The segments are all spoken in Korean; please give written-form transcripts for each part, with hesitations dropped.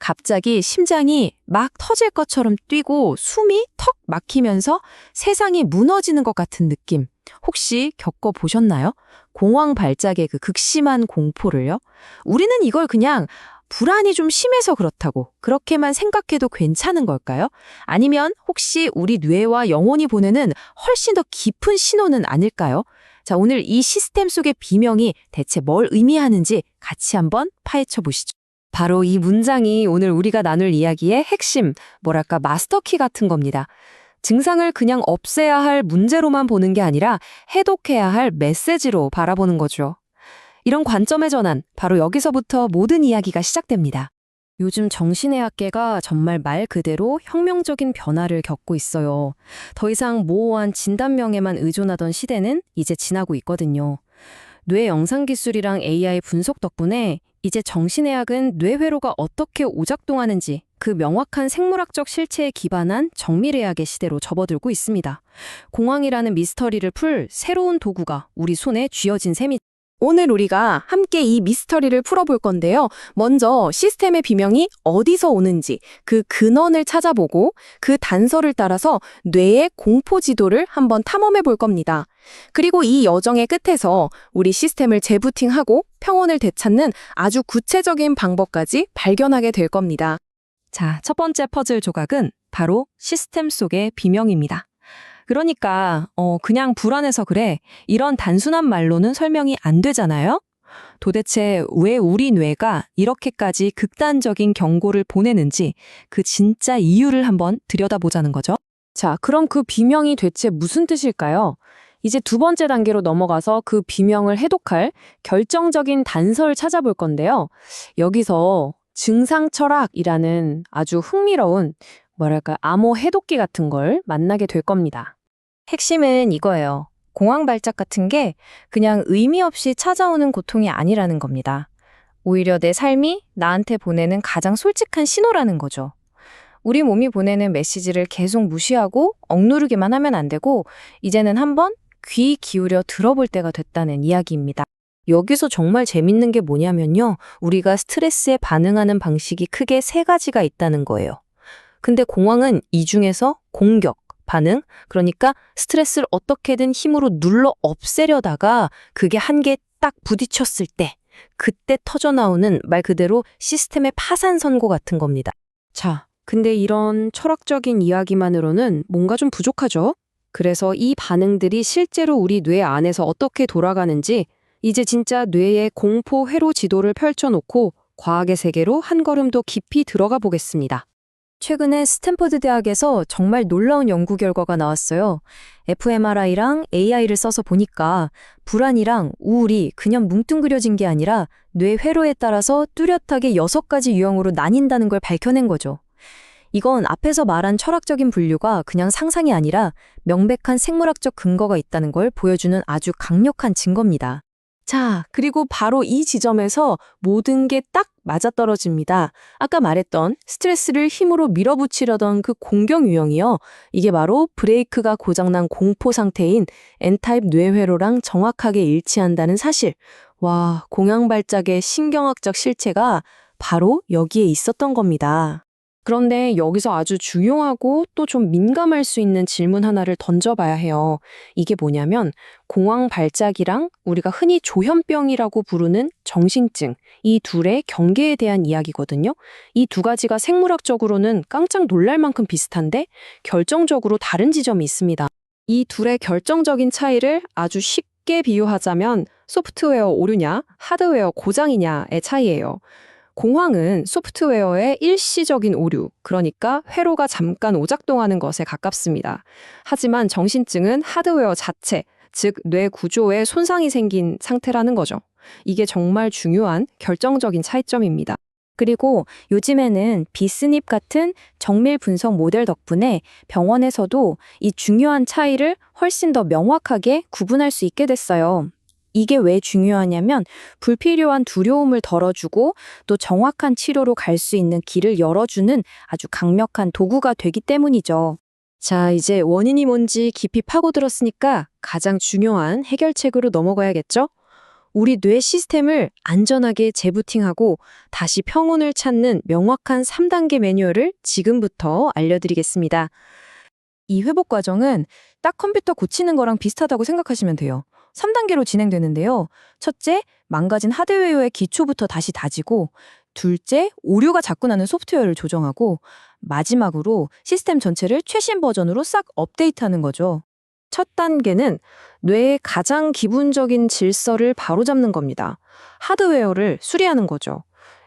갑자기 심장이 막 터질 것처럼 뛰고 숨이 턱 막히면서 세상이 무너지는 것 같은 느낌. 혹시 겪어보셨나요? 공황 발작의 그 극심한 공포를요? 우리는 이걸 그냥 불안이 좀 심해서 그렇다고 그렇게만 생각해도 괜찮은 걸까요? 아니면 혹시 우리 뇌와 영혼이 보내는 훨씬 더 깊은 신호는 아닐까요? 자, 오늘 이 시스템 속의 비명이 대체 뭘 의미하는지 같이 한번 파헤쳐 보시죠. 바로 이 문장이 오늘 우리가 나눌 이야기의 핵심, 뭐랄까 마스터키 같은 겁니다. 증상을 그냥 없애야 할 문제로만 보는 게 아니라 해독해야 할 메시지로 바라보는 거죠. 이런 관점의 전환, 바로 여기서부터 모든 이야기가 시작됩니다. 요즘 정신의학계가 정말 말 그대로 혁명적인 변화를 겪고 있어요. 더 이상 모호한 진단명에만 의존하던 시대는 이제 지나고 있거든요. 뇌 영상기술이랑 AI 분석 덕분에 이제 정신의학은 뇌회로가 어떻게 오작동하는지 그 명확한 생물학적 실체에 기반한 정밀의학의 시대로 접어들고 있습니다. 공황이라는 미스터리를 풀 새로운 도구가 우리 손에 쥐어진 셈이 오늘 우리가 함께 이 미스터리를 풀어볼 건데요. 먼저 시스템의 비명이 어디서 오는지 그 근원을 찾아보고 그 단서를 따라서 뇌의 공포 지도를 한번 탐험해 볼 겁니다. 그리고 이 여정의 끝에서 우리 시스템을 재부팅하고 평온을 되찾는 아주 구체적인 방법까지 발견하게 될 겁니다. 자, 첫 번째 퍼즐 조각은 바로 시스템 속의 비명입니다. 그러니까 그냥 불안해서 그래. 이런 단순한 말로는 설명이 안 되잖아요? 도대체 왜 우리 뇌가 이렇게까지 극단적인 경고를 보내는지 그 진짜 이유를 한번 들여다보자는 거죠. 자, 그럼 그 비명이 대체 무슨 뜻일까요? 이제 두 번째 단계로 넘어가서 그 비명을 해독할 결정적인 단서를 찾아볼 건데요. 여기서 증상 철학이라는 아주 흥미로운 암호 해독기 같은 걸 만나게 될 겁니다. 핵심은 이거예요. 공황 발작 같은 게 그냥 의미 없이 찾아오는 고통이 아니라는 겁니다. 오히려 내 삶이 나한테 보내는 가장 솔직한 신호라는 거죠. 우리 몸이 보내는 메시지를 계속 무시하고 억누르기만 하면 안 되고 이제는 한번 귀 기울여 들어볼 때가 됐다는 이야기입니다. 여기서 정말 재밌는 게 뭐냐면요. 우리가 스트레스에 반응하는 방식이 크게 세 가지가 있다는 거예요. 근데 공황은 이 중에서 공격, 반응, 그러니까 스트레스를 어떻게든 힘으로 눌러 없애려다가 그게 한계에 딱 부딪혔을 때 그때 터져나오는 말 그대로 시스템의 파산 선고 같은 겁니다. 자, 근데 이런 철학적인 이야기만으로는 뭔가 좀 부족하죠? 그래서 이 반응들이 실제로 우리 뇌 안에서 어떻게 돌아가는지 이제 진짜 뇌의 공포 회로 지도를 펼쳐놓고 과학의 세계로 한 걸음 더 깊이 들어가 보겠습니다. 최근에 스탠퍼드 대학에서 정말 놀라운 연구 결과가 나왔어요. fMRI랑 AI를 써서 보니까 불안이랑 우울이 그냥 뭉뚱그려진 게 아니라 뇌 회로에 따라서 뚜렷하게 6가지 유형으로 나뉜다는 걸 밝혀낸 거죠. 이건 앞에서 말한 철학적인 분류가 그냥 상상이 아니라 명백한 생물학적 근거가 있다는 걸 보여주는 아주 강력한 증거입니다. 자, 그리고 바로 이 지점에서 모든 게 딱 맞아떨어집니다. 아까 말했던 스트레스를 힘으로 밀어붙이려던 그 공격 유형이요. 이게 바로 브레이크가 고장난 공포 상태인 N타입 뇌회로랑 정확하게 일치한다는 사실. 와, 공황 발작의 신경학적 실체가 바로 여기에 있었던 겁니다. 그런데 여기서 아주 중요하고 또 좀 민감할 수 있는 질문 하나를 던져봐야 해요. 이게 뭐냐면 공황 발작이랑 우리가 흔히 조현병이라고 부르는 정신증, 이 둘의 경계에 대한 이야기거든요. 이 두 가지가 생물학적으로는 깜짝 놀랄 만큼 비슷한데 결정적으로 다른 지점이 있습니다. 이 둘의 결정적인 차이를 아주 쉽게 비유하자면 소프트웨어 오류냐, 하드웨어 고장이냐의 차이예요. 공황은 소프트웨어의 일시적인 오류, 그러니까 회로가 잠깐 오작동하는 것에 가깝습니다. 하지만 정신증은 하드웨어 자체, 즉 뇌 구조에 손상이 생긴 상태라는 거죠. 이게 정말 중요한 결정적인 차이점입니다. 그리고 요즘에는 비스닙 같은 정밀 분석 모델 덕분에 병원에서도 이 중요한 차이를 훨씬 더 명확하게 구분할 수 있게 됐어요. 이게 왜 중요하냐면 불필요한 두려움을 덜어주고 또 정확한 치료로 갈 수 있는 길을 열어주는 아주 강력한 도구가 되기 때문이죠. 자, 이제 원인이 뭔지 깊이 파고들었으니까 가장 중요한 해결책으로 넘어가야겠죠? 우리 뇌 시스템을 안전하게 재부팅하고 다시 평온을 찾는 명확한 3단계 매뉴얼을 지금부터 알려드리겠습니다. 이 회복 과정은 딱 컴퓨터 고치는 거랑 비슷하다고 생각하시면 돼요. 3단계로 진행되는데요. 첫째, 망가진 하드웨어의 기초부터 다시 다지고, 둘째, 오류가 자꾸 나는 소프트웨어를 조정하고, 마지막으로 시스템 전체를 최신 버전으로 싹 업데이트하는 거죠. 첫 단계는 뇌의 가장 기본적인 질서를 바로잡는 겁니다. 하드웨어를 수리하는 거죠.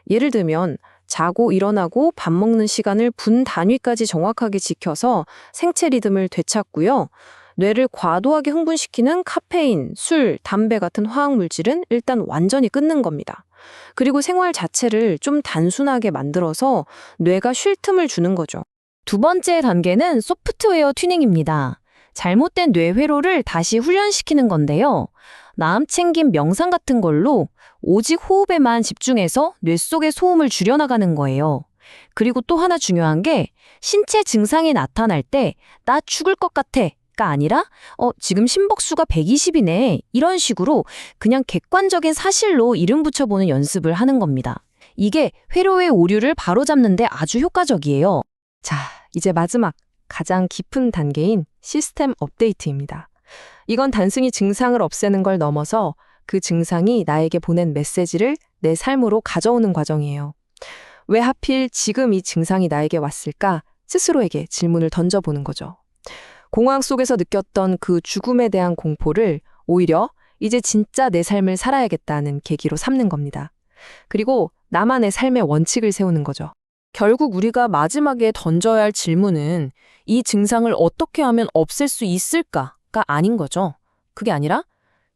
예를 들면 자고 일어나고 밥 먹는 시간을 분 단위까지 정확하게 지켜서 생체 리듬을 되찾고요. 뇌를 과도하게 흥분시키는 카페인, 술, 담배 같은 화학 물질은 일단 완전히 끊는 겁니다. 그리고 생활 자체를 좀 단순하게 만들어서 뇌가 쉴 틈을 주는 거죠. 두 번째 단계는 소프트웨어 튜닝입니다. 잘못된 뇌 회로를 다시 훈련시키는 건데요. 마음 챙김 명상 같은 걸로 오직 호흡에만 집중해서 뇌 속의 소음을 줄여나가는 거예요. 그리고 또 하나 중요한 게 신체 증상이 나타날 때 나 죽을 것 같아 가 아니라 지금 심박수가 120이네 이런 식으로 그냥 객관적인 사실로 이름 붙여보는 연습을 하는 겁니다. 이게 회로의 오류를 바로잡는 데 아주 효과적이에요. 자, 이제 마지막 가장 깊은 단계인 시스템 업데이트입니다. 이건 단순히 증상을 없애는 걸 넘어서 그 증상이 나에게 보낸 메시지를 내 삶으로 가져오는 과정이에요. 왜 하필 지금 이 증상이 나에게 왔을까? 스스로에게 질문을 던져보는 거죠. 공황 속에서 느꼈던 그 죽음에 대한 공포를 오히려 이제 진짜 내 삶을 살아야겠다는 계기로 삼는 겁니다. 그리고 나만의 삶의 원칙을 세우는 거죠. 결국 우리가 마지막에 던져야 할 질문은 이 증상을 어떻게 하면 없앨 수 있을까가 아닌 거죠. 그게 아니라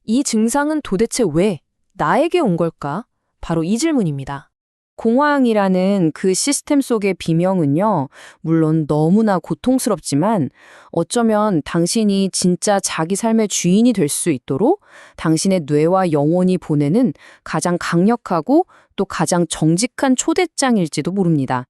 이 증상은 도대체 왜 나에게 온 걸까? 바로 이 질문입니다. 공황이라는 그 시스템 속의 비명은요, 물론 너무나 고통스럽지만 어쩌면 당신이 진짜 자기 삶의 주인이 될 수 있도록 당신의 뇌와 영혼이 보내는 가장 강력하고 또 가장 정직한 초대장일지도 모릅니다.